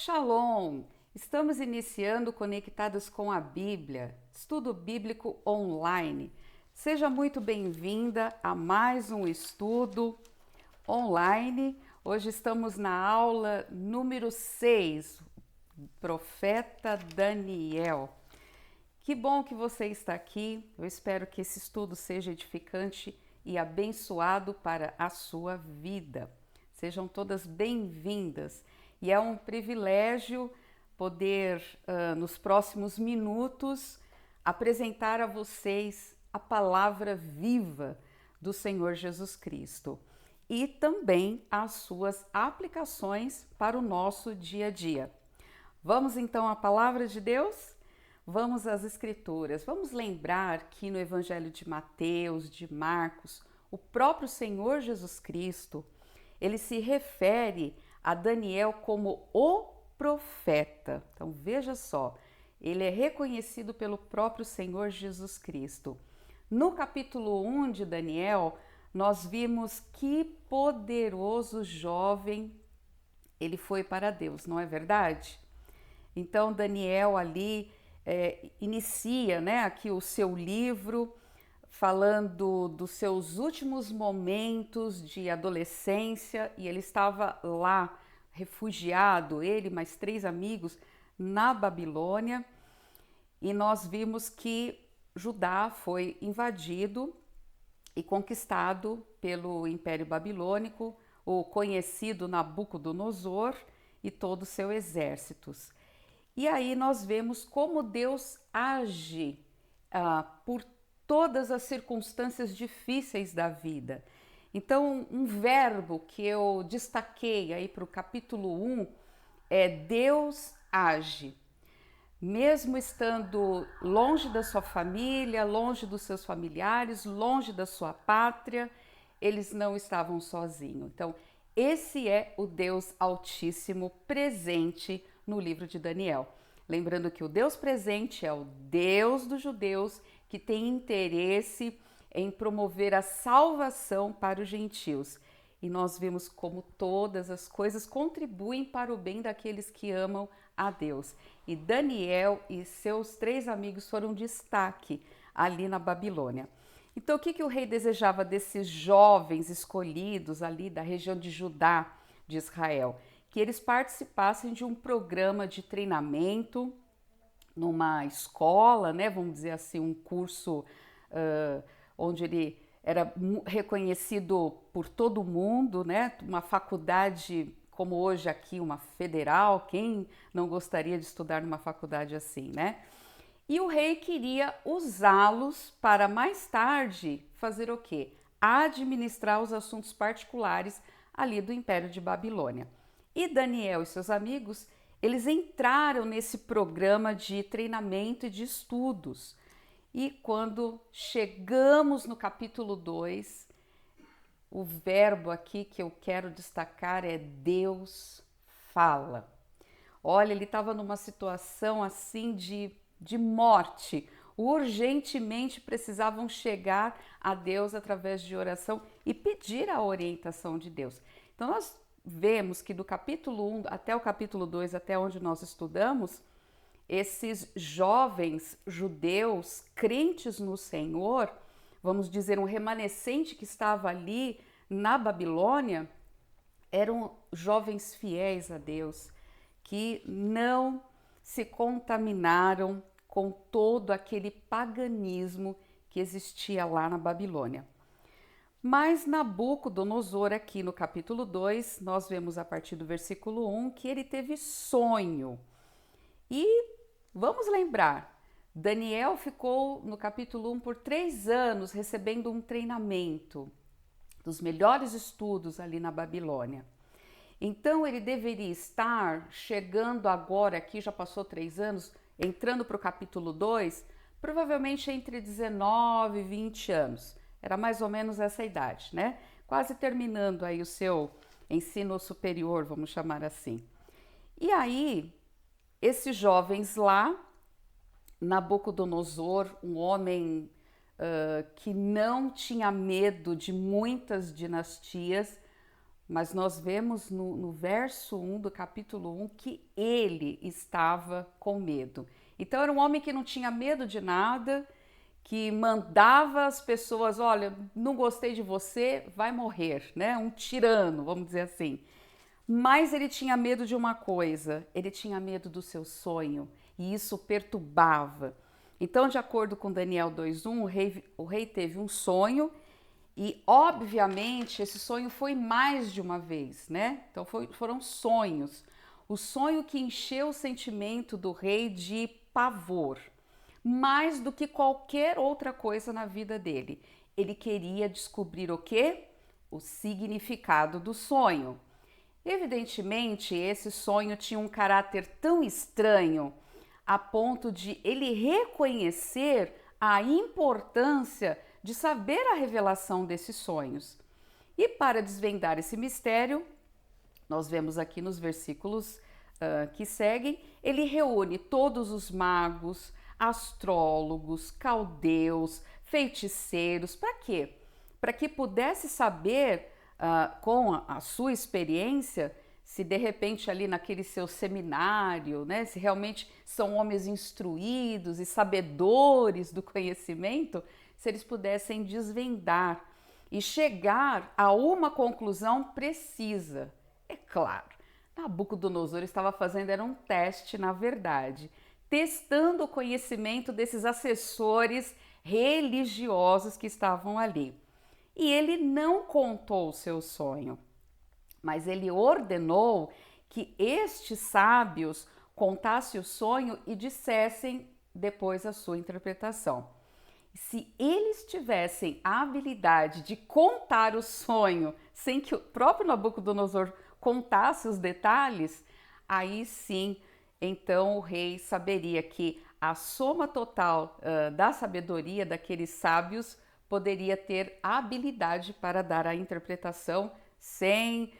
Shalom! Estamos iniciando Conectados com a Bíblia, estudo bíblico online. Seja muito bem-vinda a mais um estudo online. Hoje estamos na aula número 6, Profeta Daniel. Que bom que você está aqui. Eu espero que esse estudo seja edificante e abençoado para a sua vida. Sejam todas bem-vindas. E é um privilégio poder, nos próximos minutos, apresentar a vocês a palavra viva do Senhor Jesus Cristo e também as suas aplicações para o nosso dia a dia. Vamos então à palavra de Deus? Vamos às Escrituras. Vamos lembrar que no Evangelho de Mateus, de Marcos, o próprio Senhor Jesus Cristo, ele se refere a Daniel como o profeta. Então veja só, ele é reconhecido pelo próprio Senhor Jesus Cristo. No capítulo 1 de Daniel, nós vimos que poderoso jovem ele foi para Deus, não é verdade? Então Daniel ali inicia, aqui o seu livro falando dos seus últimos momentos de adolescência, e ele estava lá refugiado, ele mais 3 amigos, na Babilônia, e nós vimos que Judá foi invadido e conquistado pelo Império Babilônico, o conhecido Nabucodonosor e todo o seu exército. E aí nós vemos como Deus age por todas as circunstâncias difíceis da vida. Então, um verbo que eu destaquei aí para o capítulo 1 é Deus age. Mesmo estando longe da sua família, longe dos seus familiares, longe da sua pátria, eles não estavam sozinhos. Então, esse é o Deus Altíssimo presente no livro de Daniel. Lembrando que o Deus presente é o Deus dos judeus, que tem interesse em promover a salvação para os gentios. E nós vemos como todas as coisas contribuem para o bem daqueles que amam a Deus. E Daniel e seus 3 amigos foram destaque ali na Babilônia. Então, o que o rei desejava desses jovens escolhidos ali da região de Judá, de Israel? Que eles participassem de um programa de treinamento numa escola, vamos dizer assim, um curso onde ele era reconhecido por todo mundo, uma faculdade como hoje aqui, uma federal, quem não gostaria de estudar numa faculdade assim, E o rei queria usá-los para mais tarde fazer o quê? Administrar os assuntos particulares ali do Império de Babilônia. E Daniel e seus amigos, eles entraram nesse programa de treinamento e de estudos. E quando chegamos no capítulo 2, o verbo aqui que eu quero destacar é Deus fala. Olha, ele estava numa situação assim de morte. Urgentemente precisavam chegar a Deus através de oração e pedir a orientação de Deus. Então nós vemos que do capítulo 1 até o capítulo 2, até onde nós estudamos, esses jovens judeus crentes no Senhor, vamos dizer, um remanescente que estava ali na Babilônia, eram jovens fiéis a Deus, que não se contaminaram com todo aquele paganismo que existia lá na Babilônia. Mas Nabucodonosor, aqui no capítulo 2, nós vemos a partir do versículo 1 que ele teve sonho. E vamos lembrar, Daniel ficou no capítulo 1 por 3 anos recebendo um treinamento dos melhores estudos ali na Babilônia. Então ele deveria estar chegando agora aqui, já passou 3 anos, entrando para o capítulo 2, provavelmente entre 19 e 20 anos. Era mais ou menos essa idade, Quase terminando aí o seu ensino superior, vamos chamar assim. E aí, esses jovens lá, Nabucodonosor, um homem que não tinha medo de muitas dinastias, mas nós vemos no verso 1 do capítulo 1 que ele estava com medo. Então era um homem que não tinha medo de nada, que mandava as pessoas, olha, não gostei de você, vai morrer, né? Um tirano, vamos dizer assim. Mas ele tinha medo de uma coisa, ele tinha medo do seu sonho, e isso perturbava. Então, de acordo com Daniel 2:1, o rei teve um sonho e, obviamente, esse sonho foi mais de uma vez, né? Então, foram sonhos. O sonho que encheu o sentimento do rei de pavor, mais do que qualquer outra coisa na vida dele. Ele queria descobrir o quê? O significado do sonho. Evidentemente, esse sonho tinha um caráter tão estranho a ponto de ele reconhecer a importância de saber a revelação desses sonhos. E para desvendar esse mistério, nós vemos aqui nos versículos que seguem, ele reúne todos os magos, astrólogos, caldeus, feiticeiros. Para quê? Para que pudesse saber, com a sua experiência, se de repente ali naquele seu seminário, né, se realmente são homens instruídos e sabedores do conhecimento, se eles pudessem desvendar e chegar a uma conclusão precisa. É claro, Nabucodonosor estava fazendo era um teste, na verdade, testando o conhecimento desses assessores religiosos que estavam ali. E ele não contou o seu sonho, mas ele ordenou que estes sábios contassem o sonho e dissessem depois a sua interpretação. Se eles tivessem a habilidade de contar o sonho sem que o próprio Nabucodonosor contasse os detalhes, aí sim, então o rei saberia que a soma total da sabedoria daqueles sábios poderia ter a habilidade para dar a interpretação sem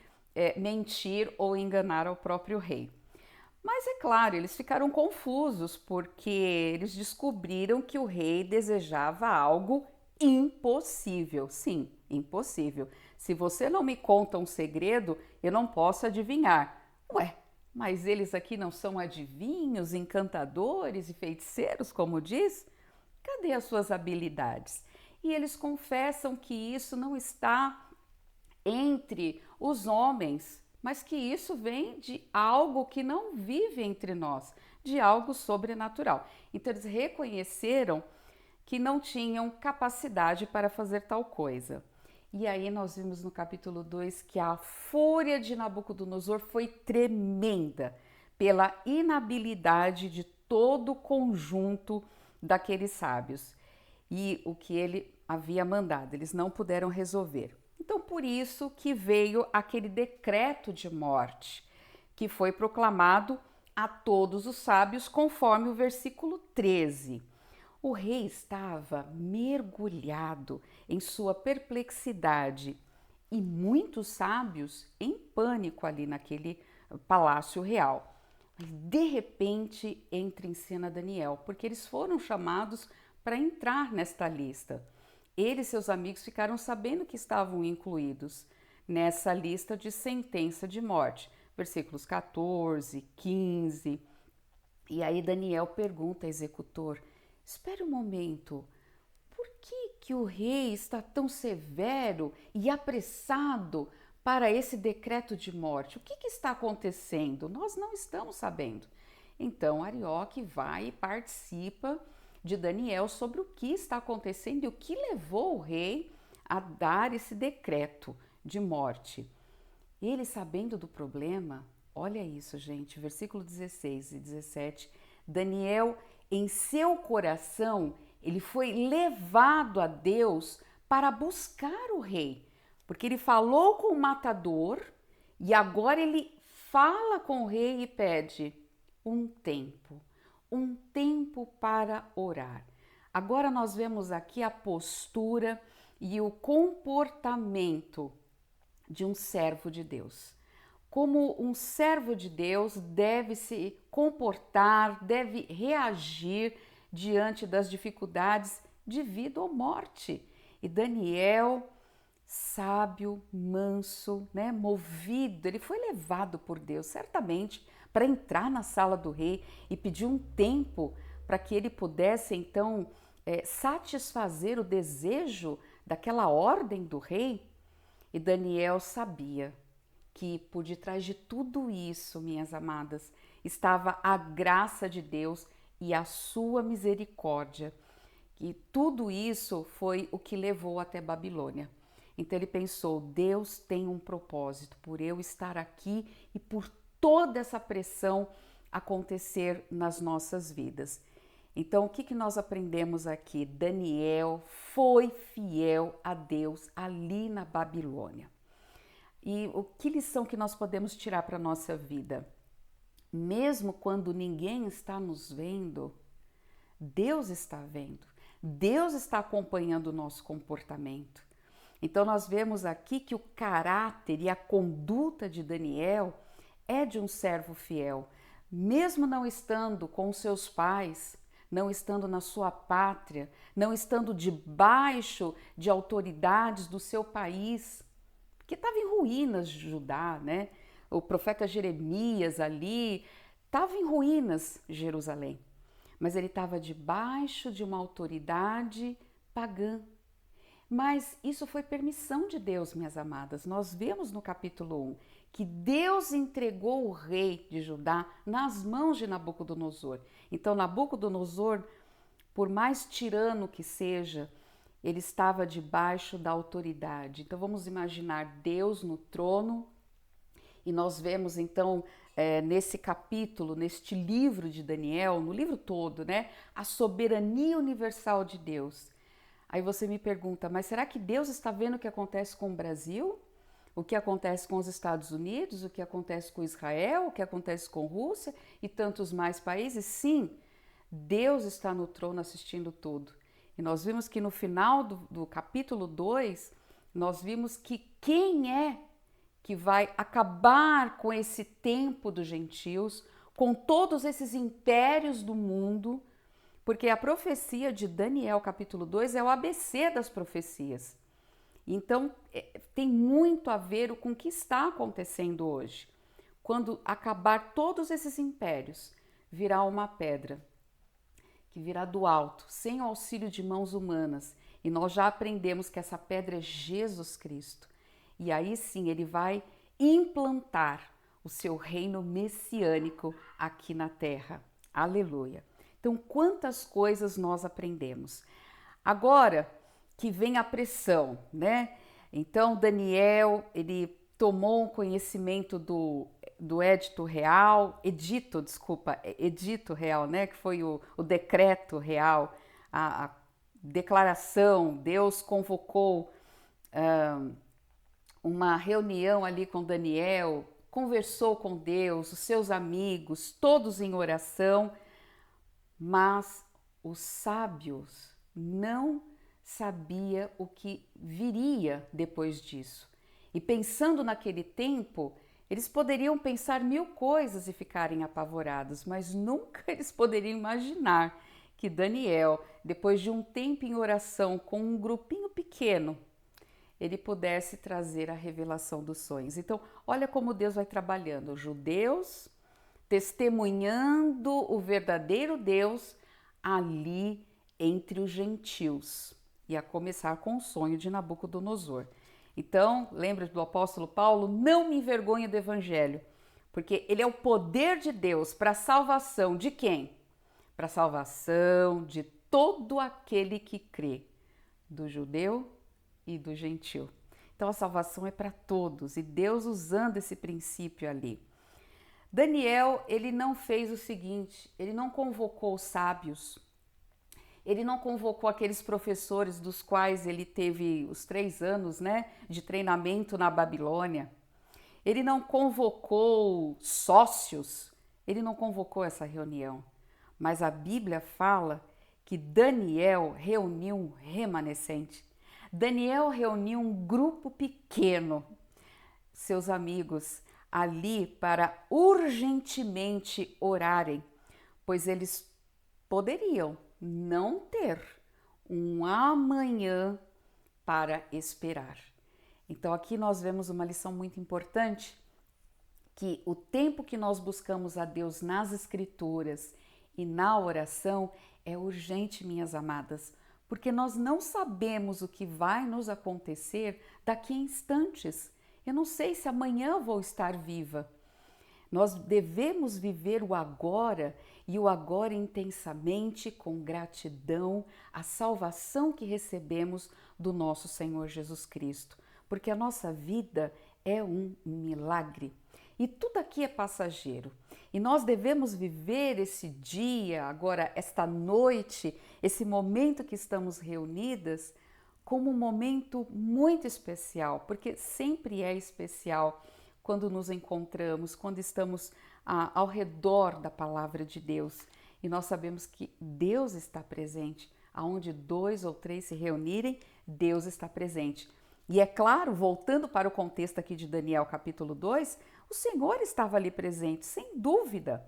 mentir ou enganar ao próprio rei. Mas é claro, eles ficaram confusos porque eles descobriram que o rei desejava algo impossível. Sim, impossível. Se você não me conta um segredo, eu não posso adivinhar. Ué, mas eles aqui não são adivinhos, encantadores e feiticeiros, como diz? Cadê as suas habilidades? E eles confessam que isso não está entre os homens, mas que isso vem de algo que não vive entre nós, de algo sobrenatural. Então eles reconheceram que não tinham capacidade para fazer tal coisa. E aí nós vimos no capítulo 2 que a fúria de Nabucodonosor foi tremenda pela inabilidade de todo o conjunto daqueles sábios e o que ele havia mandado, eles não puderam resolver. Então, por isso que veio aquele decreto de morte, que foi proclamado a todos os sábios, conforme o versículo 13. O rei estava mergulhado em sua perplexidade e muitos sábios em pânico ali naquele palácio real. Mas de repente entra em cena Daniel, porque eles foram chamados para entrar nesta lista. Ele e seus amigos ficaram sabendo que estavam incluídos nessa lista de sentença de morte. Versículos 14, 15. E aí Daniel pergunta ao executor: espere um momento, por que o rei está tão severo e apressado para esse decreto de morte? O que está acontecendo? Nós não estamos sabendo. Então Arioque vai e participa de Daniel sobre o que está acontecendo e o que levou o rei a dar esse decreto de morte. Ele, sabendo do problema, olha isso, gente, versículo 16 e 17, Daniel, em seu coração, ele foi levado a Deus para buscar o rei, porque ele falou com o matador e agora ele fala com o rei e pede um tempo para orar. Agora nós vemos aqui a postura e o comportamento de um servo de Deus. Como um servo de Deus deve se comportar, deve reagir diante das dificuldades de vida ou morte. E Daniel, sábio, manso, né, movido, ele foi levado por Deus, certamente, para entrar na sala do rei e pedir um tempo para que ele pudesse, então, satisfazer o desejo daquela ordem do rei. E Daniel sabia que por detrás de tudo isso, minhas amadas, estava a graça de Deus e a sua misericórdia. E tudo isso foi o que levou até Babilônia. Então ele pensou: Deus tem um propósito por eu estar aqui e por toda essa pressão acontecer nas nossas vidas. Então, o que nós aprendemos aqui? Daniel foi fiel a Deus ali na Babilônia. E que lição que nós podemos tirar para a nossa vida? Mesmo quando ninguém está nos vendo, Deus está vendo. Deus está acompanhando o nosso comportamento. Então nós vemos aqui que o caráter e a conduta de Daniel é de um servo fiel. Mesmo não estando com os seus pais, não estando na sua pátria, não estando debaixo de autoridades do seu país, que estava em ruínas de Judá, né? O profeta Jeremias ali estava em ruínas Jerusalém, mas ele estava debaixo de uma autoridade pagã. Mas isso foi permissão de Deus, minhas amadas. Nós vemos no capítulo 1 que Deus entregou o rei de Judá nas mãos de Nabucodonosor. Então, Nabucodonosor, por mais tirano que seja, ele estava debaixo da autoridade. Então, vamos imaginar Deus no trono, e nós vemos então nesse capítulo, neste livro de Daniel, no livro todo, né, a soberania universal de Deus. Aí você me pergunta, mas será que Deus está vendo o que acontece com o Brasil? O que acontece com os Estados Unidos? O que acontece com Israel? O que acontece com a Rússia e tantos mais países? Sim, Deus está no trono assistindo tudo. E nós vimos que no final do capítulo 2, nós vimos que quem é que vai acabar com esse tempo dos gentios, com todos esses impérios do mundo, porque a profecia de Daniel, capítulo 2, é o ABC das profecias. Então, tem muito a ver com o que está acontecendo hoje. Quando acabar todos esses impérios, virá uma pedra que virá do alto, sem o auxílio de mãos humanas. E nós já aprendemos que essa pedra é Jesus Cristo. E aí sim, ele vai implantar o seu reino messiânico aqui na terra. Aleluia. Então, quantas coisas nós aprendemos. Agora que vem a pressão, né? Então, Daniel, ele tomou um conhecimento do edito real, edito real, né? Que foi o decreto real, a declaração. Deus convocou uma reunião ali com Daniel, conversou com Deus, os seus amigos, todos em oração. Mas os sábios não sabiam o que viria depois disso. E pensando naquele tempo, eles poderiam pensar mil coisas e ficarem apavorados, mas nunca eles poderiam imaginar que Daniel, depois de um tempo em oração com um grupinho pequeno, ele pudesse trazer a revelação dos sonhos. Então, olha como Deus vai trabalhando. Os judeus testemunhando o verdadeiro Deus ali entre os gentios, e a começar com o sonho de Nabucodonosor. Então, lembra do apóstolo Paulo? Não me envergonhe do evangelho, porque ele é o poder de Deus para a salvação de quem? Para a salvação de todo aquele que crê, do judeu e do gentil. Então, a salvação é para todos, e Deus usando esse princípio ali. Daniel, ele não fez o seguinte, ele não convocou os sábios, ele não convocou aqueles professores dos quais ele teve os 3 anos, né, de treinamento na Babilônia, ele não convocou sócios, ele não convocou essa reunião, mas a Bíblia fala que Daniel reuniu um remanescente, Daniel reuniu um grupo pequeno, seus amigos, ali para urgentemente orarem, pois eles poderiam não ter um amanhã para esperar. Então aqui nós vemos uma lição muito importante, que o tempo que nós buscamos a Deus nas Escrituras e na oração é urgente, minhas amadas, porque nós não sabemos o que vai nos acontecer daqui a instantes. Eu não sei se amanhã vou estar viva. Nós devemos viver o agora e o agora intensamente, com gratidão à salvação que recebemos do nosso Senhor Jesus Cristo, porque a nossa vida é um milagre. E tudo aqui é passageiro. E nós devemos viver esse dia, agora, esta noite, esse momento que estamos reunidas, como um momento muito especial, porque sempre é especial quando nos encontramos, quando estamos ao redor da palavra de Deus. E nós sabemos que Deus está presente. Aonde 2 ou 3 se reunirem, Deus está presente. E é claro, voltando para o contexto aqui de Daniel capítulo 2, o Senhor estava ali presente, sem dúvida.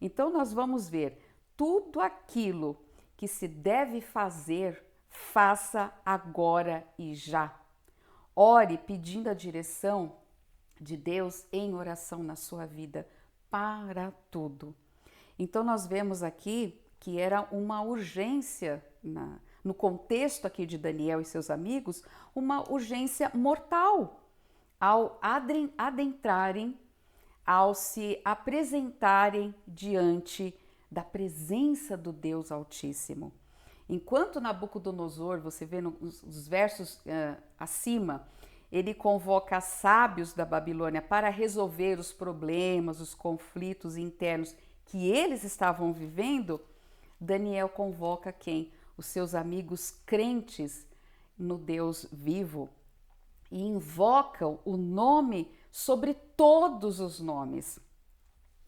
Então nós vamos ver tudo aquilo que se deve fazer, faça agora e já. Ore pedindo a direção de Deus em oração na sua vida para tudo. Então nós vemos aqui que era uma urgência no contexto aqui de Daniel e seus amigos, uma urgência mortal ao adentrarem, ao se apresentarem diante da presença do Deus Altíssimo. Enquanto Nabucodonosor, você vê nos versos acima, ele convoca sábios da Babilônia para resolver os problemas, os conflitos internos que eles estavam vivendo, Daniel convoca quem? Os seus amigos crentes no Deus vivo e invocam o nome sobre todos os nomes.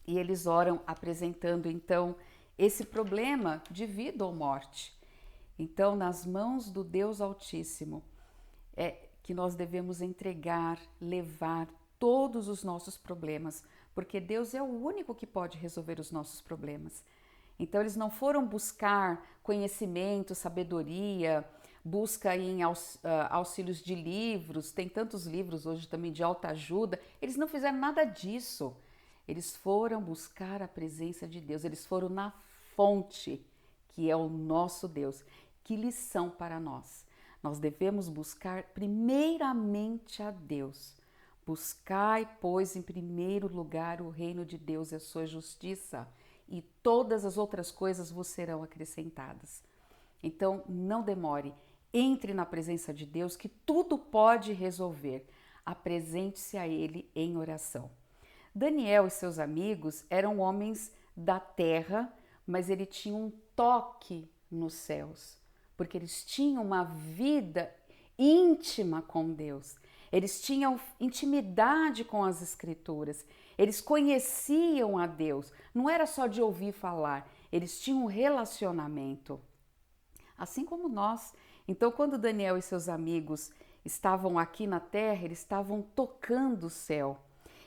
E eles oram apresentando então esse problema de vida ou morte. Então, nas mãos do Deus Altíssimo é que nós devemos entregar, levar todos os nossos problemas, porque Deus é o único que pode resolver os nossos problemas. Então eles não foram buscar conhecimento, sabedoria, busca em auxílios de livros, tem tantos livros hoje também de autoajuda, eles não fizeram nada disso. Eles foram buscar a presença de Deus, eles foram na fonte, que é o nosso Deus. Que lição para nós! Nós devemos buscar primeiramente a Deus. Buscai, pois, em primeiro lugar o reino de Deus e a sua justiça, e todas as outras coisas vos serão acrescentadas. Então, não demore, entre na presença de Deus, que tudo pode resolver. Apresente-se a Ele em oração. Daniel e seus amigos eram homens da terra, mas ele tinha um toque nos céus, porque eles tinham uma vida íntima com Deus. Eles tinham intimidade com as Escrituras, eles conheciam a Deus, não era só de ouvir falar, eles tinham um relacionamento, assim como nós. Então, quando Daniel e seus amigos estavam aqui na terra, eles estavam tocando o céu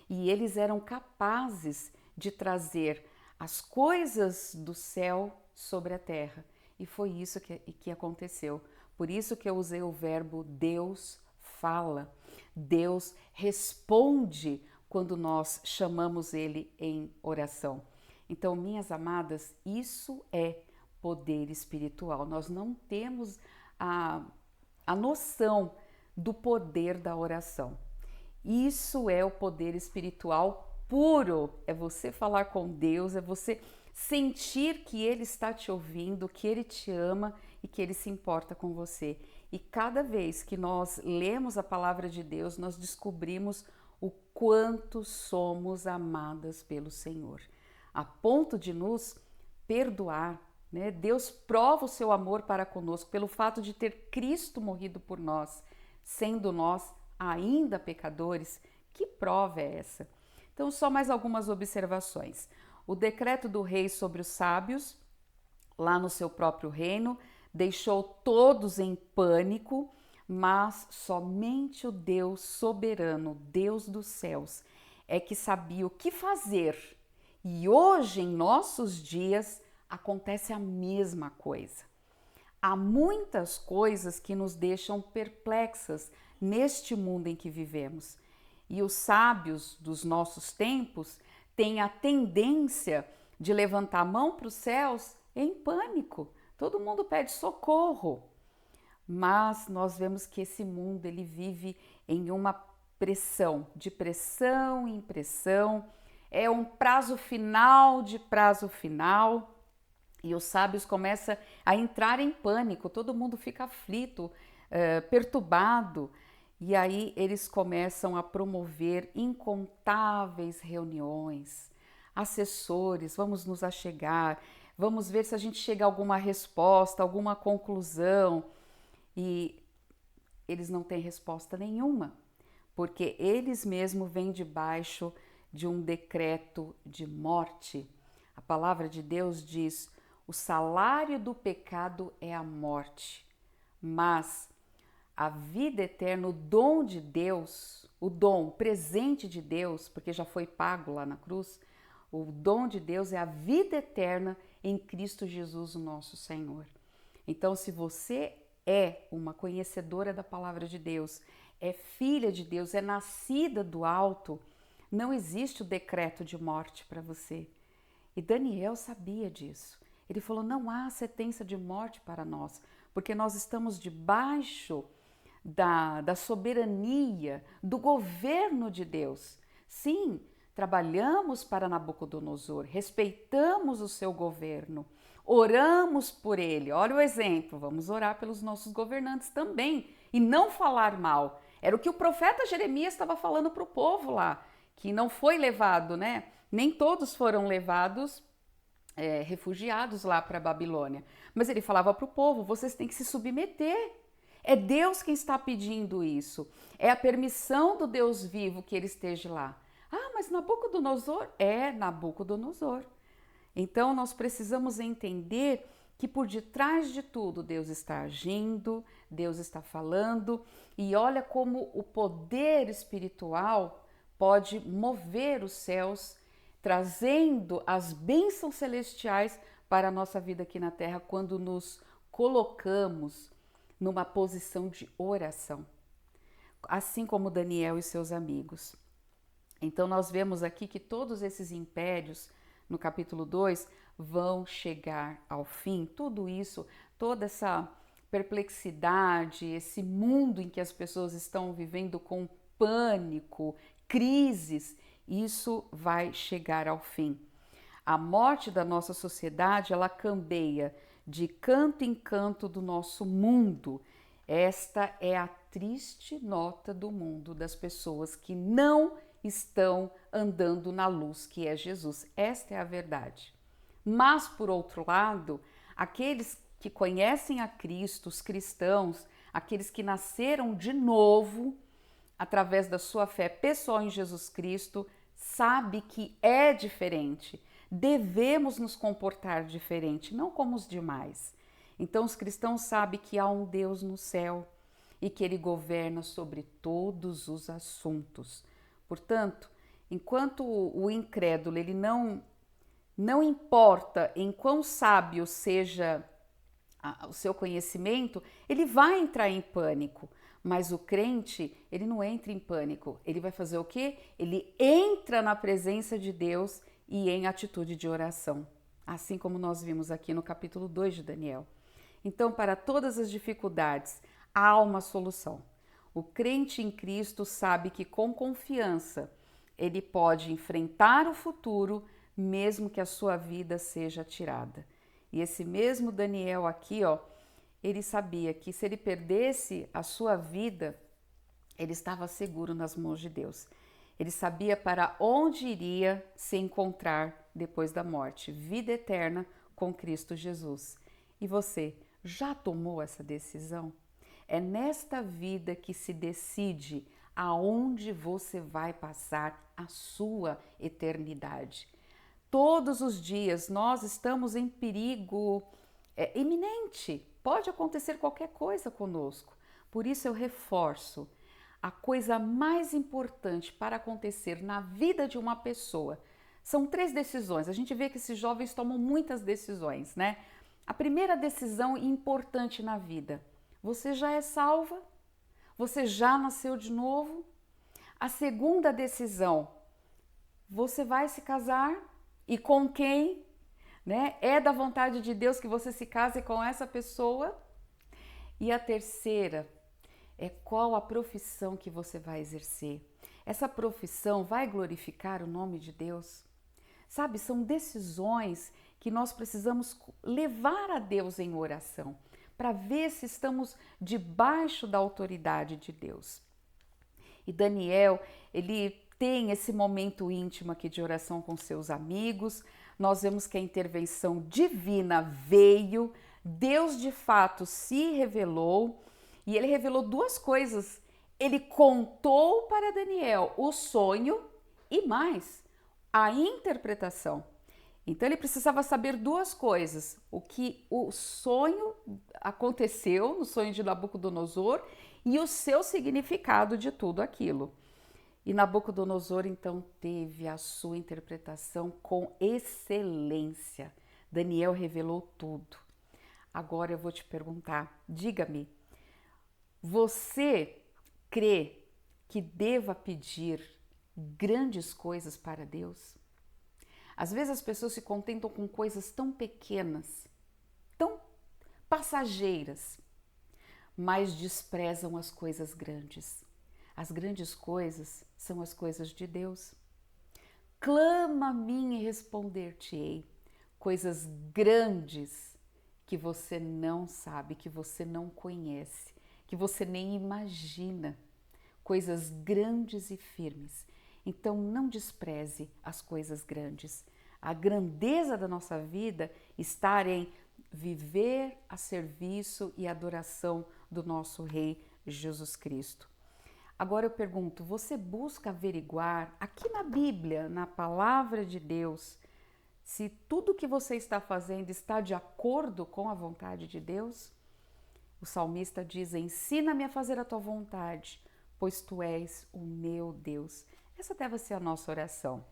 e eles eram capazes de trazer as coisas do céu sobre a terra. E foi isso que aconteceu. Por isso que eu usei o verbo Deus fala. Deus responde quando nós chamamos Ele em oração. Então, minhas amadas, isso é poder espiritual. Nós não temos a noção do poder da oração. Isso é o poder espiritual puro. É você falar com Deus, é você sentir que Ele está te ouvindo, que Ele te ama e que Ele se importa com você. E cada vez que nós lemos a palavra de Deus, nós descobrimos o quanto somos amadas pelo Senhor, a ponto de nos perdoar, né? Deus prova o seu amor para conosco pelo fato de ter Cristo morrido por nós, sendo nós ainda pecadores. Que prova é essa? Então, só mais algumas observações. O decreto do rei sobre os sábios, lá no seu próprio reino, deixou todos em pânico, mas somente o Deus soberano, Deus dos céus, é que sabia o que fazer. E hoje, em nossos dias, acontece a mesma coisa. Há muitas coisas que nos deixam perplexas, neste mundo em que vivemos. E os sábios dos nossos tempos têm a tendência de levantar a mão para os céus em pânico. Todo mundo pede socorro. Mas nós vemos que esse mundo ele vive em uma pressão, de pressão em pressão, é um prazo final de prazo final, e os sábios começam a entrar em pânico, todo mundo fica aflito, perturbado, e aí eles começam a promover incontáveis reuniões, assessores, vamos nos achegar, vamos ver se a gente chega a alguma resposta, alguma conclusão, e eles não têm resposta nenhuma, porque eles mesmos vêm debaixo de um decreto de morte. A palavra de Deus diz: o salário do pecado é a morte, mas a vida eterna, o dom de Deus, o dom, o presente de Deus, porque já foi pago lá na cruz, o dom de Deus é a vida eterna em Cristo Jesus, o nosso Senhor. Então, se você é uma conhecedora da palavra de Deus, é filha de Deus, é nascida do alto, não existe o decreto de morte para você. E Daniel sabia disso. Ele falou: não há sentença de morte para nós, porque nós estamos debaixo da soberania, do governo de Deus. Sim, trabalhamos para Nabucodonosor, respeitamos o seu governo, oramos por ele. Olha o exemplo, vamos orar pelos nossos governantes também e não falar mal. Era o que o profeta Jeremias estava falando para o povo lá, que não foi levado, né? Nem todos foram levados refugiados lá para a Babilônia. Mas ele falava para o povo: vocês têm que se submeter. É Deus quem está pedindo isso. É a permissão do Deus vivo que ele esteja lá. Ah, mas Nabucodonosor é Nabucodonosor. Então nós precisamos entender que por detrás de tudo Deus está agindo, Deus está falando, e olha como o poder espiritual pode mover os céus, trazendo as bênçãos celestiais para a nossa vida aqui na terra quando nos colocamos numa posição de oração, assim como Daniel e seus amigos. Então nós vemos aqui que todos esses impérios, no capítulo 2, vão chegar ao fim. Tudo isso, toda essa perplexidade, esse mundo em que as pessoas estão vivendo com pânico, crises, isso vai chegar ao fim. A morte da nossa sociedade, ela cambeia de canto em canto do nosso mundo. Esta é a triste nota do mundo, das pessoas que não estão andando na luz que é Jesus. Esta é a verdade. Mas, por outro lado, aqueles que conhecem a Cristo, os cristãos, aqueles que nasceram de novo, através da sua fé pessoal em Jesus Cristo, sabe que é diferente. Devemos nos comportar diferente, não como os demais. Então os cristãos sabem que há um Deus no céu e que ele governa sobre todos os assuntos. Portanto, enquanto o incrédulo ele não importa em quão sábio seja o seu conhecimento, ele vai entrar em pânico. Mas o crente, ele não entra em pânico. Ele vai fazer o quê? Ele entra na presença de Deus e em atitude de oração. Assim como nós vimos aqui no capítulo 2 de Daniel. Então, para todas as dificuldades, há uma solução. O crente em Cristo sabe que com confiança ele pode enfrentar o futuro, mesmo que a sua vida seja tirada. E esse mesmo Daniel aqui, ó, ele sabia que se ele perdesse a sua vida, ele estava seguro nas mãos de Deus. Ele sabia para onde iria se encontrar depois da morte, vida eterna com Cristo Jesus. E você já tomou essa decisão? É nesta vida que se decide aonde você vai passar a sua eternidade. Todos os dias nós estamos em perigo iminente. Pode acontecer qualquer coisa conosco. Por isso eu reforço, a coisa mais importante para acontecer na vida de uma pessoa são 3 decisões. A gente vê que esses jovens tomam muitas decisões, né? A primeira decisão importante na vida: você já é salva? você já nasceu de novo? A segunda decisão, você vai se casar e com quem? Né? É da vontade de Deus que você se case com essa pessoa? E a terceira é qual a profissão que você vai exercer. Essa profissão vai glorificar o nome de Deus? Sabe, são decisões que nós precisamos levar a Deus em oração, para ver se estamos debaixo da autoridade de Deus. E Daniel, ele tem esse momento íntimo aqui de oração com seus amigos. Nós vemos que a intervenção divina veio, Deus de fato se revelou e ele revelou duas coisas. Ele contou para Daniel o sonho e mais, a interpretação. Então ele precisava saber duas coisas: o que o sonho aconteceu no sonho de Nabucodonosor e o seu significado de tudo aquilo. E Nabucodonosor então teve a sua interpretação com excelência. Daniel revelou tudo. Agora eu vou te perguntar, diga-me, você crê que deva pedir grandes coisas para Deus? Às vezes as pessoas se contentam com coisas tão pequenas, tão passageiras, mas desprezam as coisas grandes. As grandes coisas são as coisas de Deus. Clama a mim e responder-te-ei. Coisas grandes que você não sabe, que você não conhece, que você nem imagina. Coisas grandes e firmes. Então não despreze as coisas grandes. A grandeza da nossa vida está em viver a serviço e adoração do nosso Rei Jesus Cristo. Agora eu pergunto, você busca averiguar aqui na Bíblia, na Palavra de Deus, se tudo que você está fazendo está de acordo com a vontade de Deus? O salmista diz: ensina-me a fazer a tua vontade, pois tu és o meu Deus. Essa deve ser a nossa oração.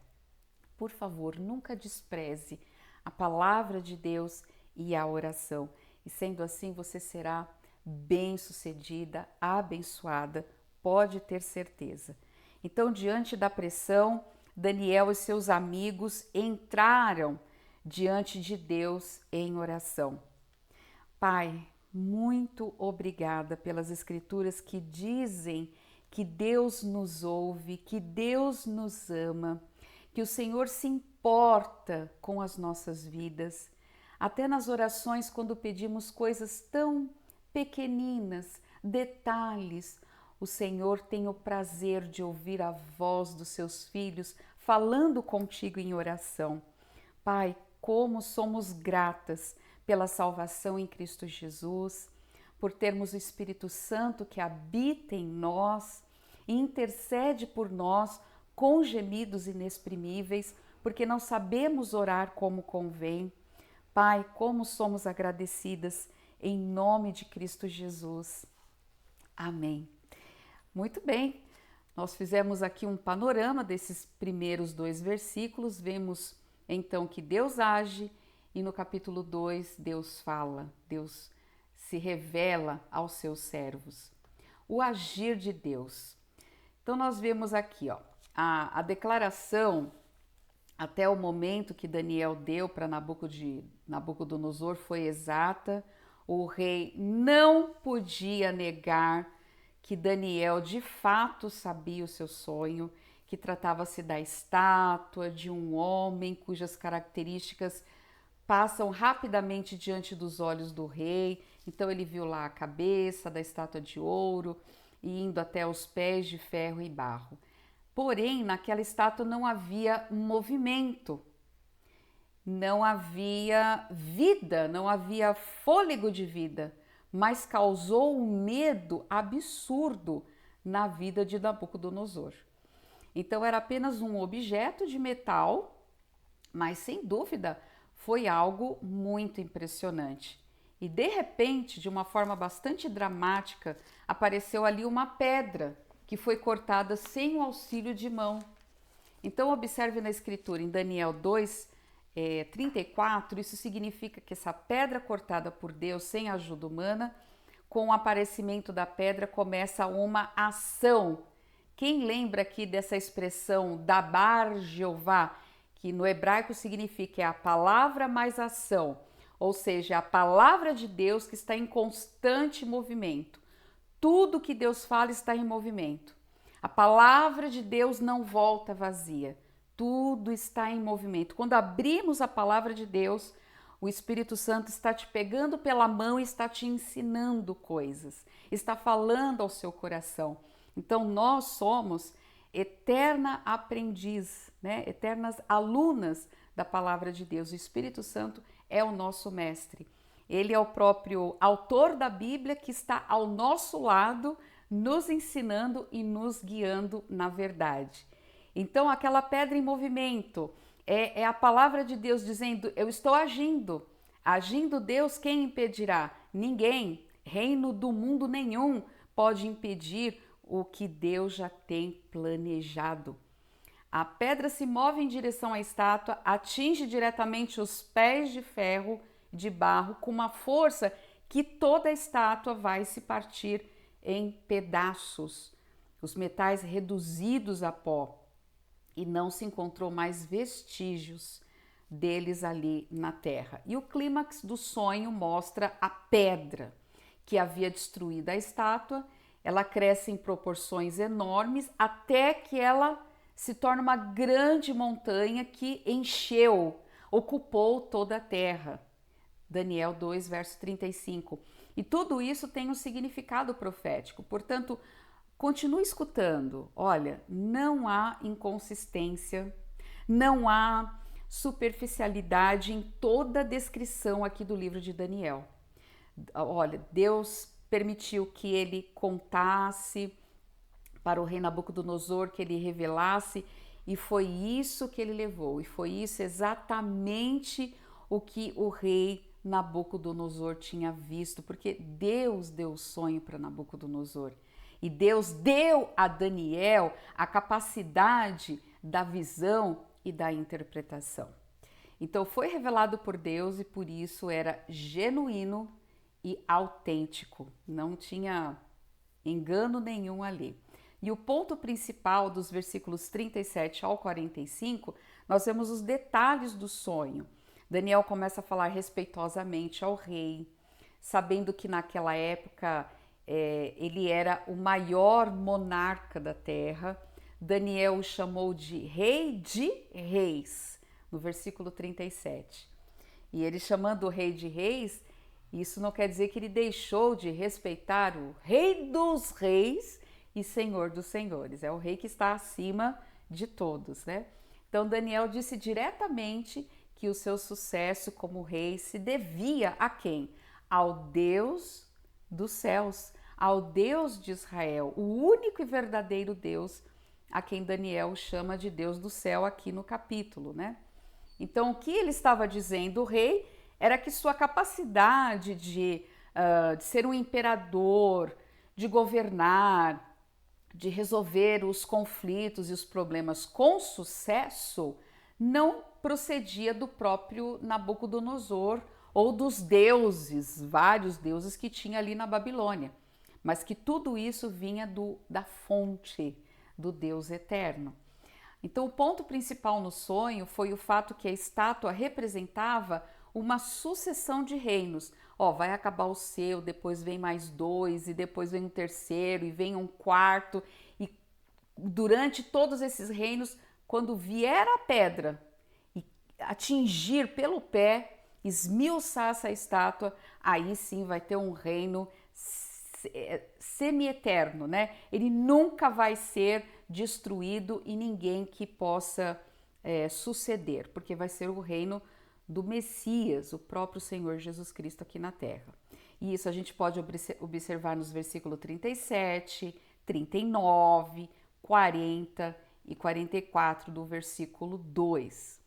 Por favor, nunca despreze a palavra de Deus e a oração. E sendo assim, você será bem-sucedida, abençoada, pode ter certeza. Então, diante da pressão, Daniel e seus amigos entraram diante de Deus em oração. Pai, muito obrigada pelas escrituras que dizem que Deus nos ouve, que Deus nos ama, que o Senhor se importa com as nossas vidas. Até nas orações, quando pedimos coisas tão pequeninas, detalhes, o Senhor tem o prazer de ouvir a voz dos seus filhos falando contigo em oração. Pai, como somos gratas pela salvação em Cristo Jesus, por termos o Espírito Santo que habita em nós e intercede por nós com gemidos inexprimíveis, porque não sabemos orar como convém. Pai, como somos agradecidas em nome de Cristo Jesus. Amém. Muito bem, nós fizemos aqui um panorama desses primeiros 2 versículos, vemos então que Deus age e no capítulo 2 Deus fala, Deus se revela aos seus servos. O agir de Deus. Então nós vemos aqui, ó, a declaração até o momento que Daniel deu para Nabucodonosor foi exata. O rei não podia negar que Daniel de fato sabia o seu sonho, que tratava-se da estátua de um homem cujas características passam rapidamente diante dos olhos do rei. Então ele viu lá a cabeça da estátua de ouro e indo até os pés de ferro e barro. Porém, naquela estátua não havia movimento, não havia vida, não havia fôlego de vida, mas causou um medo absurdo na vida de Nabucodonosor. Então era apenas um objeto de metal, mas sem dúvida foi algo muito impressionante. E de repente, de uma forma bastante dramática, apareceu ali uma pedra que foi cortada sem o auxílio de mão. Então observe na escritura, em Daniel 2, 34, isso significa que essa pedra cortada por Deus sem ajuda humana com o aparecimento da pedra começa uma ação. Quem lembra aqui dessa expressão Dabar Jeová, que no hebraico significa a palavra mais ação, ou seja, a palavra de Deus que está em constante movimento. Tudo que Deus fala está em movimento. A palavra de Deus não volta vazia. Tudo está em movimento. Quando abrimos a palavra de Deus, o Espírito Santo está te pegando pela mão e está te ensinando coisas, está falando ao seu coração. Então nós somos eterna aprendiz, né? Eternas alunas da palavra de Deus. O Espírito Santo é o nosso mestre. Ele é o próprio autor da Bíblia que está ao nosso lado, nos ensinando e nos guiando na verdade. Então, aquela pedra em movimento é a palavra de Deus dizendo: eu estou agindo. Agindo Deus, quem impedirá? Ninguém. Reino do mundo nenhum pode impedir o que Deus já tem planejado. A pedra se move em direção à estátua, atinge diretamente os pés de ferro, de barro, com uma força que toda a estátua vai se partir em pedaços, os metais reduzidos a pó, e não se encontrou mais vestígios deles ali na terra. E o clímax do sonho mostra a pedra que havia destruído a estátua. Ela cresce em proporções enormes até que ela se torna uma grande montanha que encheu, ocupou toda a terra. Daniel 2, verso 35. E tudo isso tem um significado profético. Portanto, continue escutando. Olha, não há inconsistência, não há superficialidade em toda a descrição aqui do livro de Daniel. Olha, Deus permitiu que ele contasse para o rei Nabucodonosor, que ele revelasse, e foi isso que ele levou, e foi isso exatamente o que o rei Nabucodonosor tinha visto, porque Deus deu o sonho para Nabucodonosor, e Deus deu a Daniel a capacidade da visão e da interpretação. Então foi revelado por Deus e por isso era genuíno e autêntico, não tinha engano nenhum ali. E o ponto principal dos versículos 37 ao 45, nós vemos os detalhes do sonho. Daniel começa a falar respeitosamente ao rei, sabendo que naquela época ele era o maior monarca da terra. Daniel o chamou de rei de reis, no versículo 37. E ele chamando o rei de reis, isso não quer dizer que ele deixou de respeitar o rei dos reis e senhor dos senhores. É o rei que está acima de todos, né? Então Daniel disse diretamente que o seu sucesso como rei se devia a quem? Ao Deus dos céus, ao Deus de Israel, o único e verdadeiro Deus, a quem Daniel chama de Deus do céu aqui no capítulo, né? Então o que ele estava dizendo, o rei, era que sua capacidade de ser um imperador, de governar, de resolver os conflitos e os problemas com sucesso, não procedia do próprio Nabucodonosor ou dos deuses, vários deuses que tinha ali na Babilônia, mas que tudo isso vinha da fonte do Deus eterno. Então o ponto principal no sonho foi o fato que a estátua representava uma sucessão de reinos. Vai acabar o seu, depois vem mais dois, e depois vem um terceiro, e vem um quarto, e durante todos esses reinos, quando vier a pedra e atingir pelo pé, esmiuçar essa estátua, aí sim vai ter um reino semi-eterno, né? Ele nunca vai ser destruído e ninguém que possa suceder, porque vai ser o reino do Messias, o próprio Senhor Jesus Cristo aqui na terra. E isso a gente pode observar nos versículos 37, 39, 40 e 44 do versículo 2.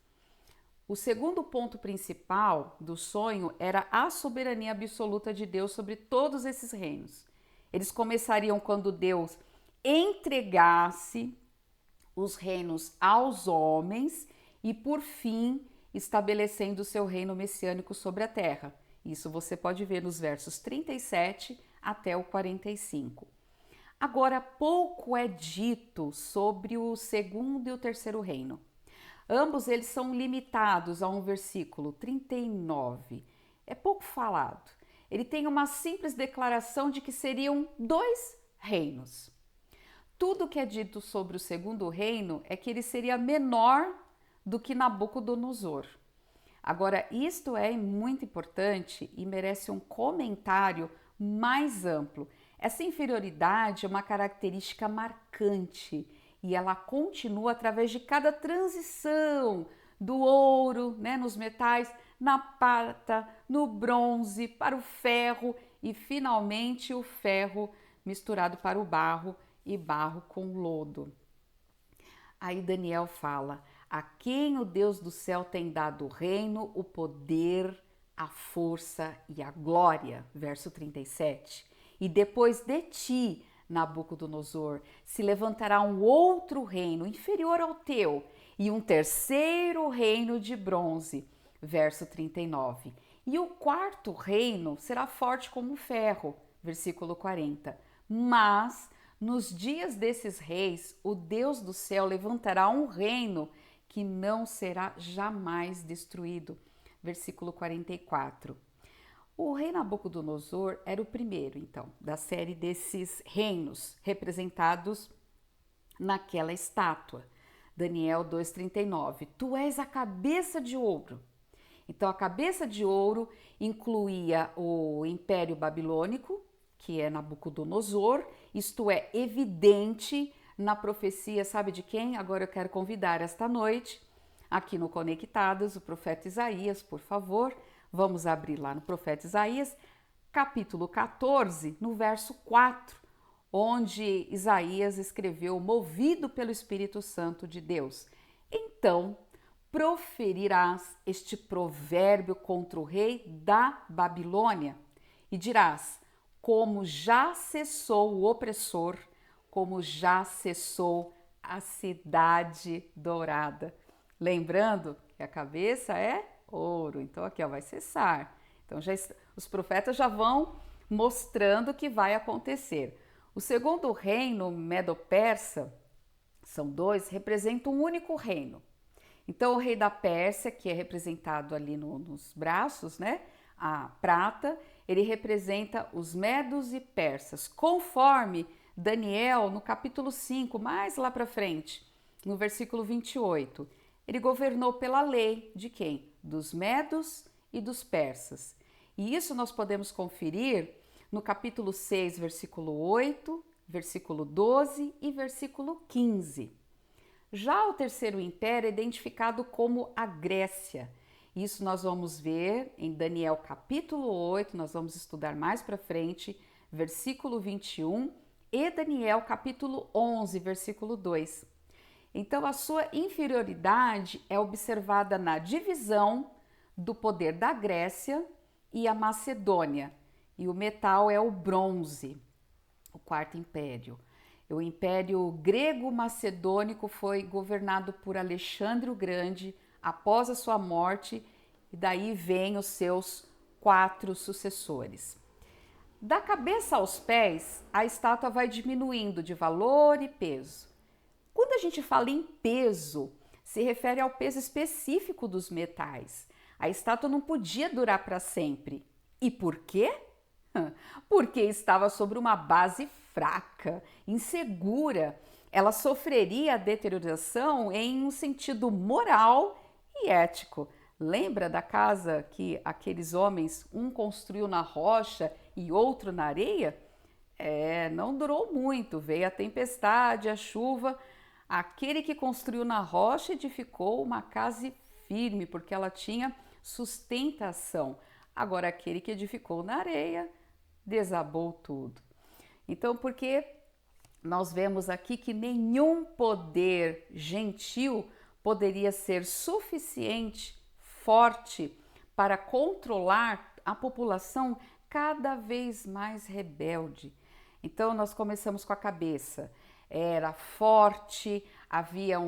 O segundo ponto principal do sonho era a soberania absoluta de Deus sobre todos esses reinos. Eles começariam quando Deus entregasse os reinos aos homens e, por fim, estabelecendo o seu reino messiânico sobre a terra. Isso você pode ver nos versos 37 até o 45. Agora, pouco é dito sobre o segundo e o terceiro reino. Ambos eles são limitados a um versículo 39. É pouco falado. Ele tem uma simples declaração de que seriam 2 reinos. Tudo que é dito sobre o segundo reino é que ele seria menor do que Nabucodonosor. Agora, isto é muito importante e merece um comentário mais amplo. Essa inferioridade é uma característica marcante e ela continua através de cada transição do ouro, nos metais, na prata, no bronze, para o ferro e finalmente o ferro misturado para o barro e barro com lodo. Aí Daniel fala: a quem o Deus do céu tem dado o reino, o poder, a força e a glória. Verso 37. E depois de ti, Nabucodonosor, se levantará um outro reino inferior ao teu, e um terceiro reino de bronze. Verso 39. E o quarto reino será forte como ferro. Versículo 40. Mas nos dias desses reis, o Deus do céu levantará um reino que não será jamais destruído. Versículo 44. O rei Nabucodonosor era o primeiro, então, da série desses reinos representados naquela estátua. Daniel 2,39. Tu és a cabeça de ouro. Então, a cabeça de ouro incluía o Império Babilônico, que é Nabucodonosor. Isto é evidente na profecia, sabe de quem? Agora eu quero convidar esta noite, aqui no Conectados, o profeta Isaías, por favor. Vamos abrir lá no profeta Isaías, capítulo 14, no verso 4, onde Isaías escreveu, movido pelo Espírito Santo de Deus. Então, proferirás este provérbio contra o rei da Babilônia e dirás: como já cessou o opressor, como já cessou a cidade dourada. Lembrando que a cabeça é ouro, então aqui vai cessar. Então os profetas já vão mostrando o que vai acontecer. O segundo reino, Medo-Persa, são 2, representa um único reino. Então o rei da Pérsia, que é representado ali nos braços, a prata, ele representa os medos e persas, conforme Daniel, no capítulo 5, mais lá para frente, no versículo 28. Ele governou pela lei de quem? Dos medos e dos persas. E isso nós podemos conferir no capítulo 6, versículo 8, versículo 12 e versículo 15. Já o terceiro império é identificado como a Grécia. Isso nós vamos ver em Daniel capítulo 8, nós vamos estudar mais para frente, versículo 21, e Daniel capítulo 11, versículo 2. Então a sua inferioridade é observada na divisão do poder da Grécia e a Macedônia. E o metal é o bronze, o quarto império. O Império Grego-Macedônico foi governado por Alexandre o Grande após a sua morte, e daí vêm os seus 4 sucessores. Da cabeça aos pés, a estátua vai diminuindo de valor e peso. Quando a gente fala em peso, se refere ao peso específico dos metais. A estátua não podia durar para sempre. E por quê? Porque estava sobre uma base fraca, insegura. Ela sofreria a deterioração em um sentido moral e ético. Lembra da casa que aqueles homens, um construiu na rocha e outro na areia? Não durou muito, veio a tempestade, a chuva. Aquele que construiu na rocha edificou uma casa firme, porque ela tinha sustentação. Agora, aquele que edificou na areia desabou tudo. Então, porque nós vemos aqui que nenhum poder gentil poderia ser suficiente, forte, para controlar a população cada vez mais rebelde. Então, nós começamos com a cabeça. Era forte, havia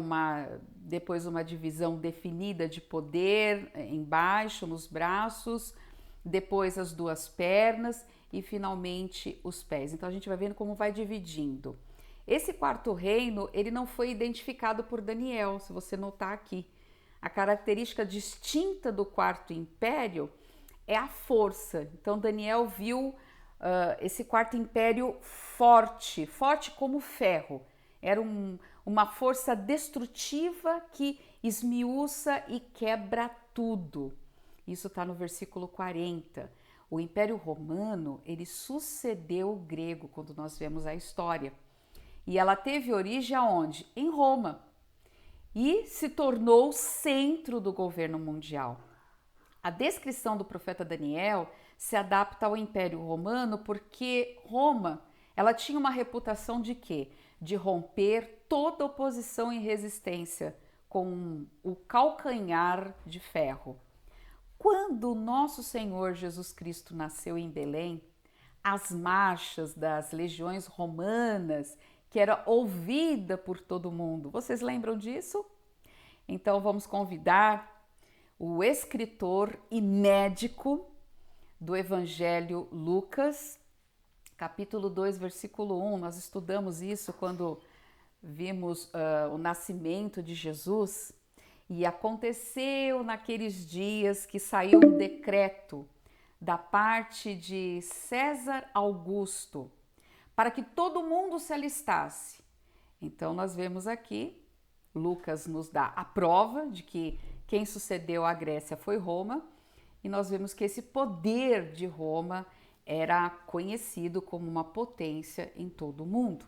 depois uma divisão definida de poder embaixo, nos braços, depois as 2 pernas, e finalmente os pés. Então a gente vai vendo como vai dividindo. Esse quarto reino, ele não foi identificado por Daniel, se você notar aqui. A característica distinta do quarto império é a força. Então Daniel viu esse quarto império forte, forte como ferro. Era uma força destrutiva que esmiuça e quebra tudo. Isso está no versículo 40. O Império Romano, ele sucedeu o grego, quando nós vemos a história. E ela teve origem aonde? Em Roma. E se tornou o centro do governo mundial. A descrição do profeta Daniel se adapta ao Império Romano porque Roma, ela tinha uma reputação de quê? De romper toda oposição e resistência com o calcanhar de ferro. Quando o nosso Senhor Jesus Cristo nasceu em Belém, as marchas das legiões romanas, que era ouvida por todo mundo, vocês lembram disso? Então vamos convidar o escritor e médico do Evangelho Lucas, capítulo 2, versículo 1. Nós estudamos isso quando vimos o nascimento de Jesus. E aconteceu naqueles dias que saiu um decreto da parte de César Augusto para que todo mundo se alistasse. Então nós vemos aqui, Lucas nos dá a prova de que quem sucedeu à Grécia foi Roma, e nós vemos que esse poder de Roma era conhecido como uma potência em todo o mundo.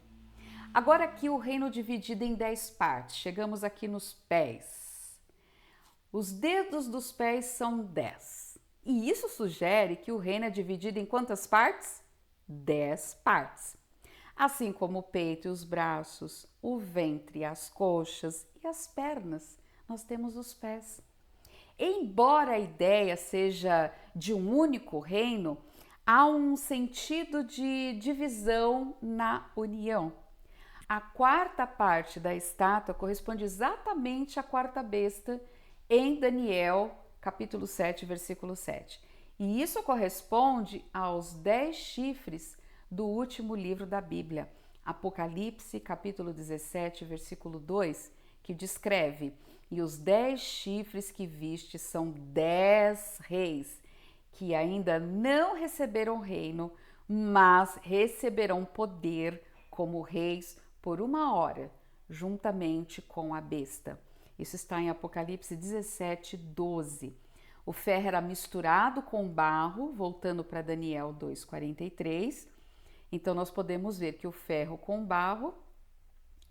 Agora aqui o reino dividido em 10 partes, chegamos aqui nos pés. Os dedos dos pés são 10. E isso sugere que o reino é dividido em quantas partes? 10 partes. Assim como o peito e os braços, o ventre, as coxas e as pernas, nós temos os pés. Embora a ideia seja de um único reino, há um sentido de divisão na união. A quarta parte da estátua corresponde exatamente à quarta besta em Daniel, capítulo 7, versículo 7. E isso corresponde aos 10 chifres do último livro da Bíblia, Apocalipse, capítulo 17, versículo 2, que descreve: e os 10 chifres que viste são 10 reis, que ainda não receberam reino, mas receberão poder como reis por 1 hora, juntamente com a besta. Isso está em Apocalipse 17, 12. O ferro era misturado com barro, voltando para Daniel 2,43. Então nós podemos ver que o ferro com barro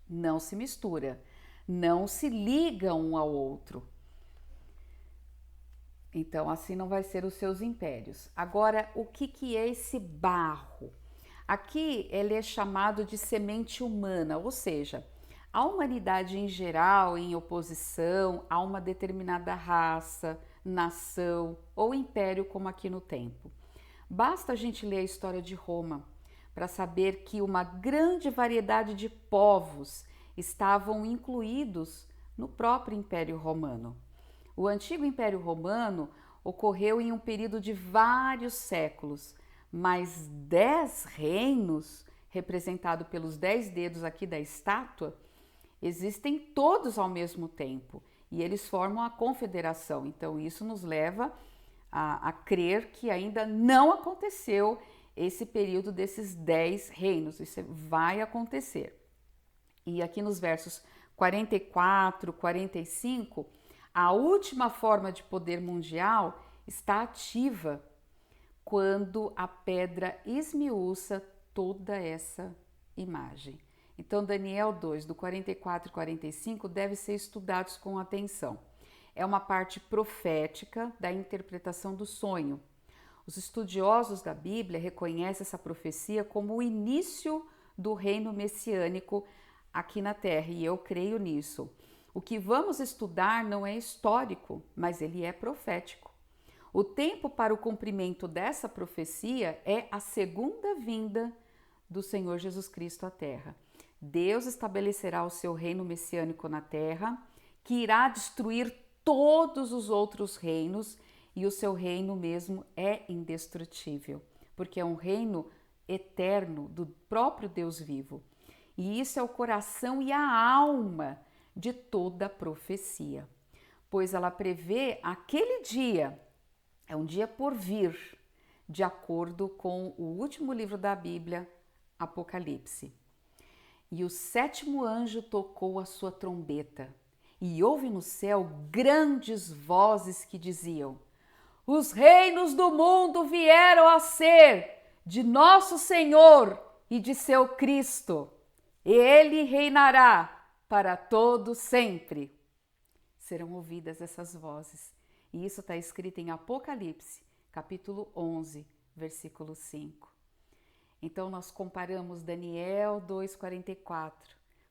não se mistura, não se ligam um ao outro. Então assim não vai ser os seus impérios. Agora, o que é esse barro? Aqui ele é chamado de semente humana, ou seja, a humanidade em geral em oposição a uma determinada raça, nação ou império como aqui no tempo. Basta a gente ler a história de Roma para saber que uma grande variedade de povos estavam incluídos no próprio Império Romano. O antigo Império Romano ocorreu em um período de vários séculos, mas 10 reinos, representado pelos 10 dedos aqui da estátua, existem todos ao mesmo tempo e eles formam a confederação. Então isso nos leva a crer que ainda não aconteceu esse período desses 10 reinos. Isso vai acontecer. E aqui nos versos 44, 45, a última forma de poder mundial está ativa quando a pedra esmiuça toda essa imagem. Então, Daniel 2, do 44 e 45, deve ser estudados com atenção. É uma parte profética da interpretação do sonho. Os estudiosos da Bíblia reconhecem essa profecia como o início do reino messiânico aqui na Terra, e eu creio nisso. O que vamos estudar não é histórico, mas ele é profético. O tempo para o cumprimento dessa profecia é a segunda vinda do Senhor Jesus Cristo à Terra. Deus estabelecerá o seu reino messiânico na Terra, que irá destruir todos os outros reinos, e o seu reino mesmo é indestrutível. porque é um reino eterno do próprio Deus vivo. E isso é o coração e a alma de toda profecia, pois ela prevê aquele dia, é um dia por vir, de acordo com o último livro da Bíblia, Apocalipse. E o sétimo anjo tocou a sua trombeta, e houve no céu grandes vozes que diziam: os reinos do mundo vieram a ser de nosso Senhor e de seu Cristo. Ele reinará para todo sempre. Serão ouvidas essas vozes. E isso está escrito em Apocalipse, capítulo 11, versículo 5. Então nós comparamos Daniel 2,44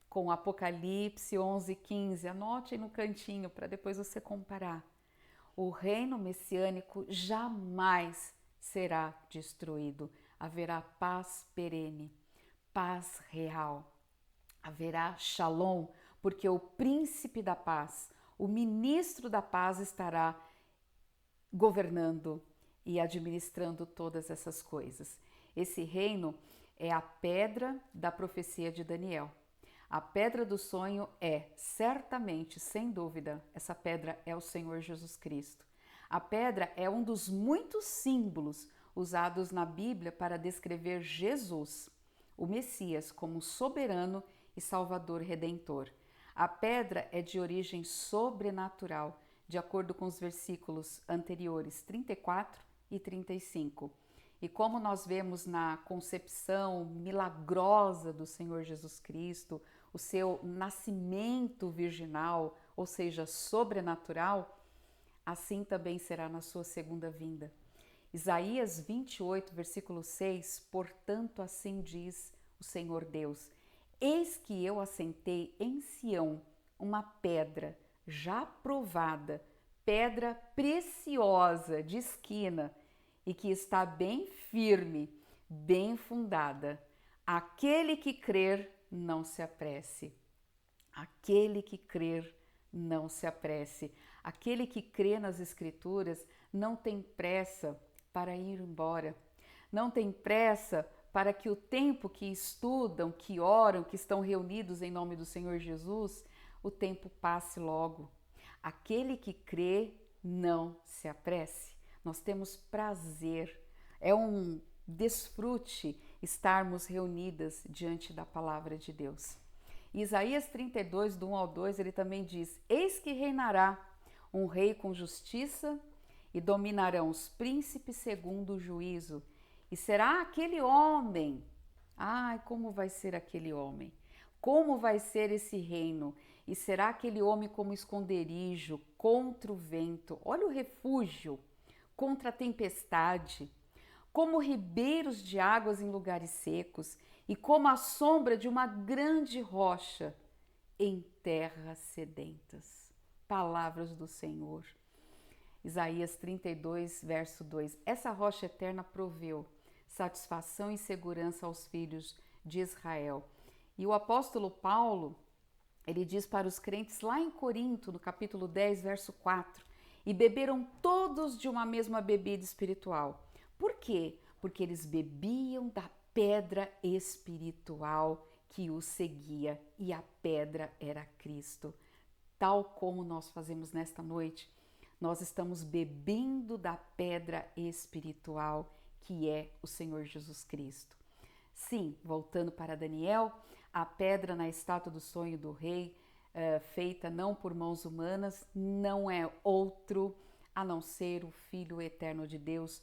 com Apocalipse 11,15. Anote aí no cantinho para depois você comparar. O reino messiânico jamais será destruído. Haverá paz perene, paz real. Haverá shalom, porque o príncipe da paz, o ministro da paz estará governando e administrando todas essas coisas. Esse reino é a pedra da profecia de Daniel. A pedra do sonho é, certamente, sem dúvida, essa pedra é o Senhor Jesus Cristo. A pedra é um dos muitos símbolos usados na Bíblia para descrever Jesus, o Messias, como soberano e Salvador Redentor. A pedra é de origem sobrenatural, de acordo com os versículos anteriores 34 e 35. E como nós vemos na concepção milagrosa do Senhor Jesus Cristo, o seu nascimento virginal, ou seja, sobrenatural, assim também será na sua segunda vinda. Isaías 28, versículo 6, portanto assim diz o Senhor Deus, eis que eu assentei em Sião uma pedra já provada, pedra preciosa de esquina e que está bem firme, bem fundada. Aquele que crer, não se apresse. Aquele que crer, não se apresse. Aquele que crê nas Escrituras não tem pressa para ir embora. Não tem pressa para que o tempo que estudam, que oram, que estão reunidos em nome do Senhor Jesus, o tempo passe logo. Aquele que crê, não se apresse. Nós temos prazer, é um desfrute estarmos reunidas diante da palavra de Deus. Isaías 32, do 1 ao 2, ele também diz, eis que reinará um rei com justiça e dominarão os príncipes segundo o juízo. E será aquele homem, ai, como vai ser aquele homem? Como vai ser esse reino? E será aquele homem como esconderijo contra o vento? Olha o refúgio contra a tempestade, como ribeiros de águas em lugares secos e como a sombra de uma grande rocha em terras sedentas. Palavras do Senhor. Isaías 32, verso 2. Essa rocha eterna proveu satisfação e segurança aos filhos de Israel. E o apóstolo Paulo, ele diz para os crentes lá em Corinto, no capítulo 10, verso 4, e beberam todos de uma mesma bebida espiritual. Por quê? Porque eles bebiam da pedra espiritual que os seguia, e a pedra era Cristo. Tal como nós fazemos nesta noite, nós estamos bebendo da pedra espiritual que é o Senhor Jesus Cristo. Sim, voltando para Daniel, a pedra na estátua do sonho do rei, feita não por mãos humanas, não é outro a não ser o Filho eterno de Deus,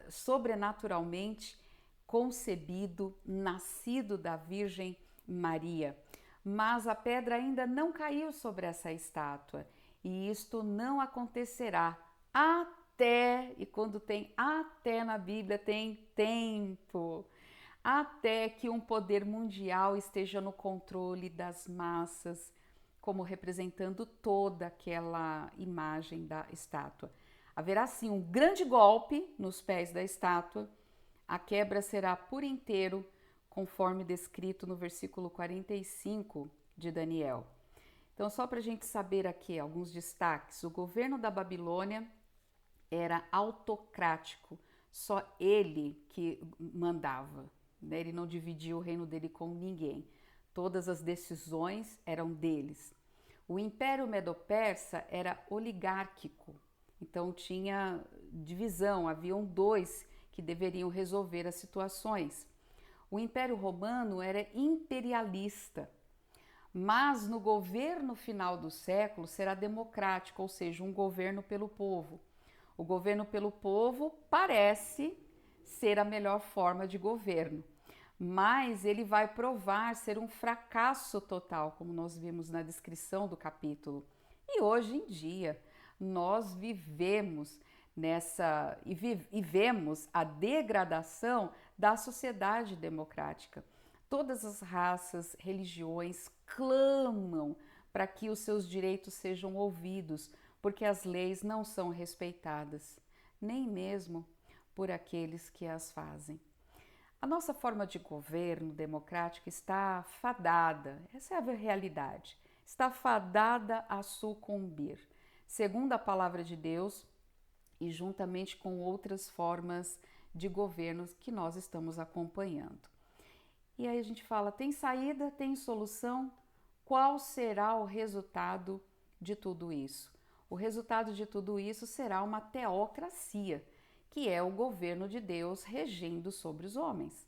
sobrenaturalmente concebido, nascido da Virgem Maria. Mas a pedra ainda não caiu sobre essa estátua, e isto não acontecerá até, e quando tem até na Bíblia, tem tempo, até que um poder mundial esteja no controle das massas, como representando toda aquela imagem da estátua. Haverá sim um grande golpe nos pés da estátua, a quebra será por inteiro, conforme descrito no versículo 45 de Daniel. Então, só para a gente saber aqui alguns destaques, o governo da Babilônia era autocrático, só ele que mandava, né? Ele não dividia o reino dele com ninguém. Todas as decisões eram deles. O Império Medo-Persa era oligárquico, então tinha divisão, haviam dois que deveriam resolver as situações. O Império Romano era imperialista, mas no governo final do século será democrático, ou seja, um governo pelo povo. O governo pelo povo parece ser a melhor forma de governo, mas ele vai provar ser um fracasso total, como nós vimos na descrição do capítulo. E hoje em dia nós vivemos e vemos a degradação da sociedade democrática. Todas as raças, religiões clamam para que os seus direitos sejam ouvidos, porque as leis não são respeitadas, nem mesmo por aqueles que as fazem. A nossa forma de governo democrático está fadada, essa é a realidade, está fadada a sucumbir, segundo a palavra de Deus e juntamente com outras formas de governos que nós estamos acompanhando. E aí a gente fala, tem saída, tem solução? Qual será o resultado de tudo isso? O resultado de tudo isso será uma teocracia, que é o governo de Deus regendo sobre os homens.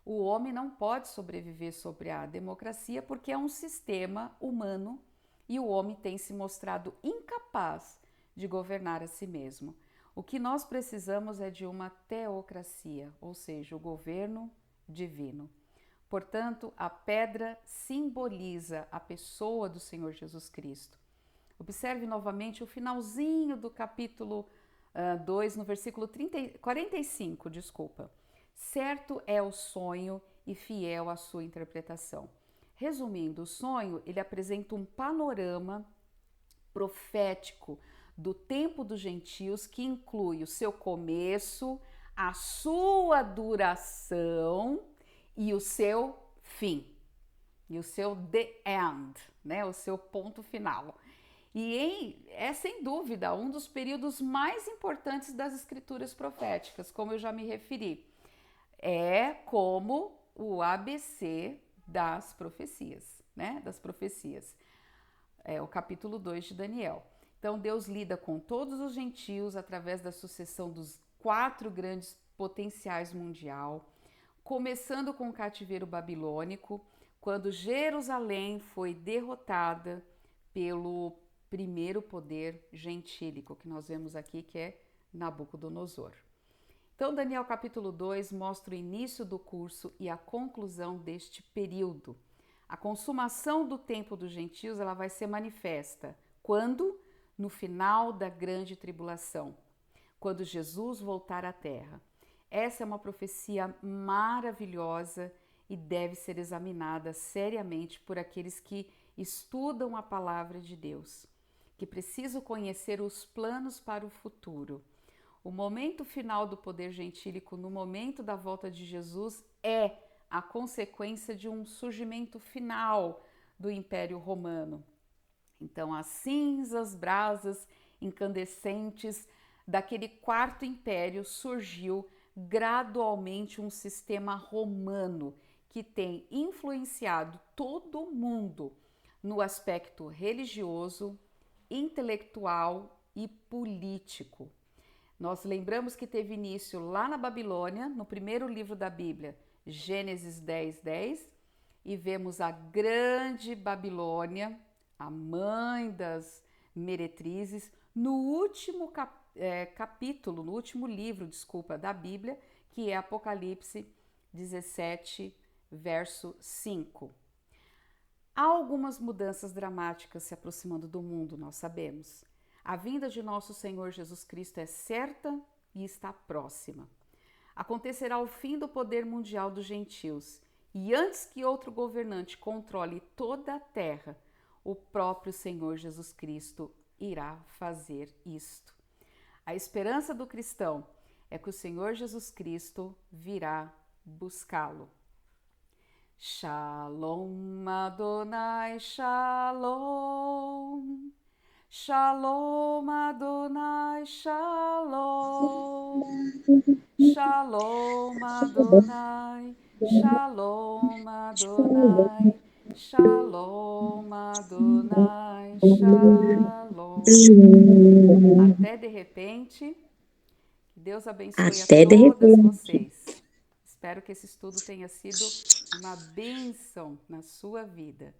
O homem não pode sobreviver sobre a democracia porque é um sistema humano e o homem tem se mostrado incapaz de governar a si mesmo. O que nós precisamos é de uma teocracia, ou seja, o governo divino. Portanto, a pedra simboliza a pessoa do Senhor Jesus Cristo. Observe novamente o finalzinho do capítulo 2, no versículo 45, desculpa. Certo é o sonho e fiel a sua interpretação. Resumindo, o sonho, ele apresenta um panorama profético do tempo dos gentios que inclui o seu começo, a sua duração e o seu fim. E o seu the end, né? O seu ponto final. E é sem dúvida um dos períodos mais importantes das escrituras proféticas, como eu já me referi. É como o ABC das profecias, né? Das profecias. É o capítulo 2 de Daniel. Então Deus lida com todos os gentios através da sucessão dos 4 grandes potenciais mundial, começando com o cativeiro babilônico, quando Jerusalém foi derrotada pelo primeiro poder gentílico, que nós vemos aqui, que é Nabucodonosor. Então, Daniel capítulo 2 mostra o início do curso e a conclusão deste período. A consumação do tempo dos gentios ela vai ser manifesta. Quando? No final da grande tribulação, quando Jesus voltar à terra. Essa é uma profecia maravilhosa e deve ser examinada seriamente por aqueles que estudam a palavra de Deus, que precisam conhecer os planos para o futuro. O momento final do poder gentílico, no momento da volta de Jesus, é a consequência de um surgimento final do Império Romano. Então, as cinzas, brasas incandescentes daquele quarto império surgiu gradualmente um sistema romano que tem influenciado todo o mundo no aspecto religioso, intelectual e político. Nós lembramos que teve início lá na Babilônia, no primeiro livro da Bíblia, Gênesis 10, 10, e vemos a grande Babilônia, a mãe das meretrizes, no último capítulo, no último livro, desculpa, da Bíblia, que é Apocalipse 17, verso 5. Há algumas mudanças dramáticas se aproximando do mundo, nós sabemos. A vinda de nosso Senhor Jesus Cristo é certa e está próxima. Acontecerá o fim do poder mundial dos gentios, e antes que outro governante controle toda a terra, o próprio Senhor Jesus Cristo irá fazer isto. A esperança do cristão é que o Senhor Jesus Cristo virá buscá-lo. Shalom Adonai Shalom. Shalom Adonai Shalom. Shalom Adonai, Shalom Adonai, Shalom Adonai, Shalom. Até de repente, que Deus abençoe a Até de todas repente. vocês. Espero que esse estudo tenha sido uma bênção na sua vida.